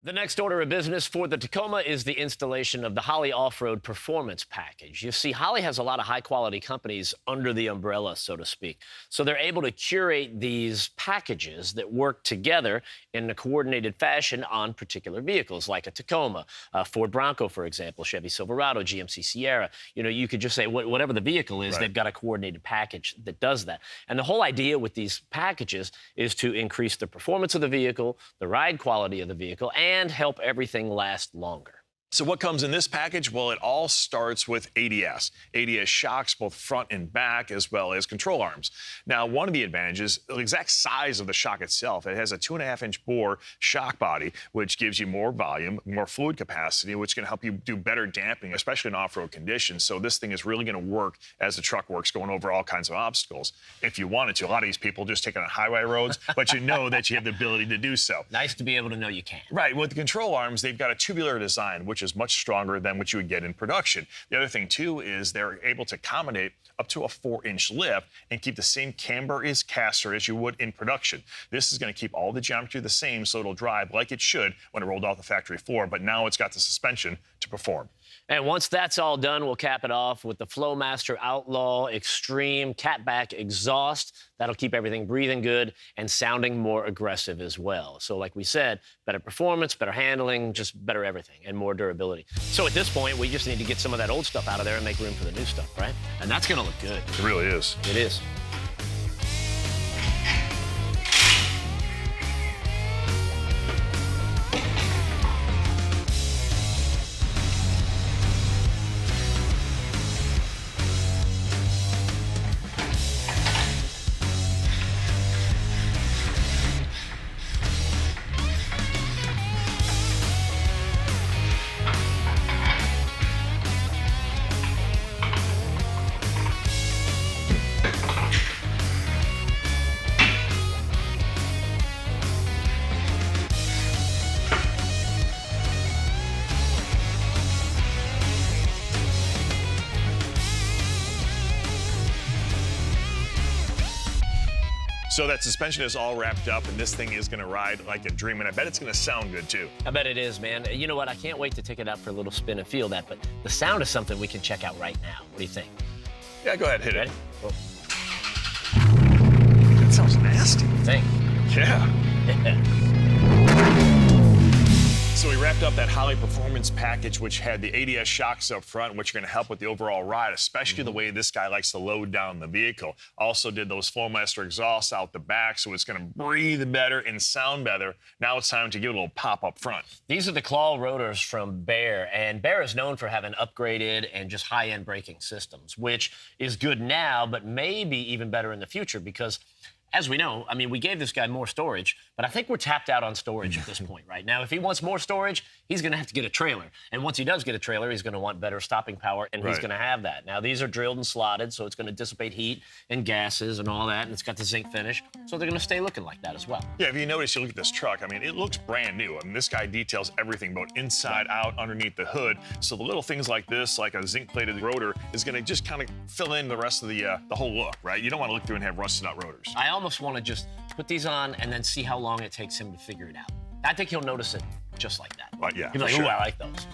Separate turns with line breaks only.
The next order of business for the Tacoma is the installation of the Holley Off-Road Performance Package. You see, Holley has a lot of high-quality companies under the umbrella, so to speak. So they're able to curate these packages that work together in a coordinated fashion on particular vehicles, like a Tacoma, Ford Bronco, for example, Chevy Silverado, GMC Sierra. You know, you could just say whatever the vehicle is, they've got a coordinated package that does that. And the whole idea with these packages is to increase the performance of the vehicle, the ride quality of the vehicle, and help everything last longer.
So what comes in this package? Well, it all starts with ADS. ADS shocks both front and back, as well as control arms. Now, one of the advantages, the exact size of the shock itself, it has a 2.5-inch bore shock body, which gives you more volume, more fluid capacity, which can help you do better damping, especially in off-road conditions. So this thing is really going to work as the truck works, going over all kinds of obstacles. If you wanted to, a lot of these people just take it on highway roads, but you know that you have the ability to do so.
Nice to be able to know you can.
Right. With the control arms, they've got a tubular design, which is much stronger than what you would get in production. The other thing, too, is they're able to accommodate up to a 4-inch lift and keep the same camber as caster as you would in production. This is going to keep all the geometry the same, so it'll drive like it should when it rolled off the factory floor, but now it's got the suspension to perform.
And once that's all done, we'll cap it off with the Flowmaster Outlaw Extreme Catback exhaust. That'll keep everything breathing good and sounding more aggressive as well. So like we said, better performance, better handling, just better everything, and more durability. So at this point, we just need to get some of that old stuff out of there and make room for the new stuff, right? And that's going to look good.
It really is.
It is.
So that suspension is all wrapped up, and this thing is going to ride like a dream, and I bet it's going to sound good, too.
I bet it is, man. You know what? I can't wait to take it out for a little spin and feel that, but the sound is something we can check out right now. What do you think?
Yeah, go ahead, hit
Ready?
it.
Oh.
That sounds nasty.
Think.
Yeah. So we wrapped up that Holley Performance Package, which had the ADS shocks up front, which are going to help with the overall ride, especially the way this guy likes to load down the vehicle. Also did those Flowmaster exhausts out the back, so it's going to breathe better and sound better. Now it's time to give it a little pop up front.
These are the claw rotors from Baer, and Baer is known for having upgraded and just high-end braking systems, which is good now, but maybe even better in the future because, as we know, I mean, we gave this guy more storage, but I think we're tapped out on storage at this point right now. If he wants more storage, he's going to have to get a trailer. And once he does get a trailer, he's going to want better stopping power, and he's going to have that. Now, these are drilled and slotted, so it's going to dissipate heat and gases and all that, and it's got the zinc finish, so they're going to stay looking like that as well.
Yeah, if you notice, you look at this truck, I mean, it looks brand new. I mean, this guy details everything, both inside, out, underneath the hood. So the little things like this, like a zinc-plated rotor, is going to just kind of fill in the rest of the whole look, right? You don't want to look through and have rusted-out rotors.
I almost want to just put these on and then see how long it takes him to figure it out. I think he'll notice it just like that.
But yeah,
He'll be like,
sure.
ooh, I like those.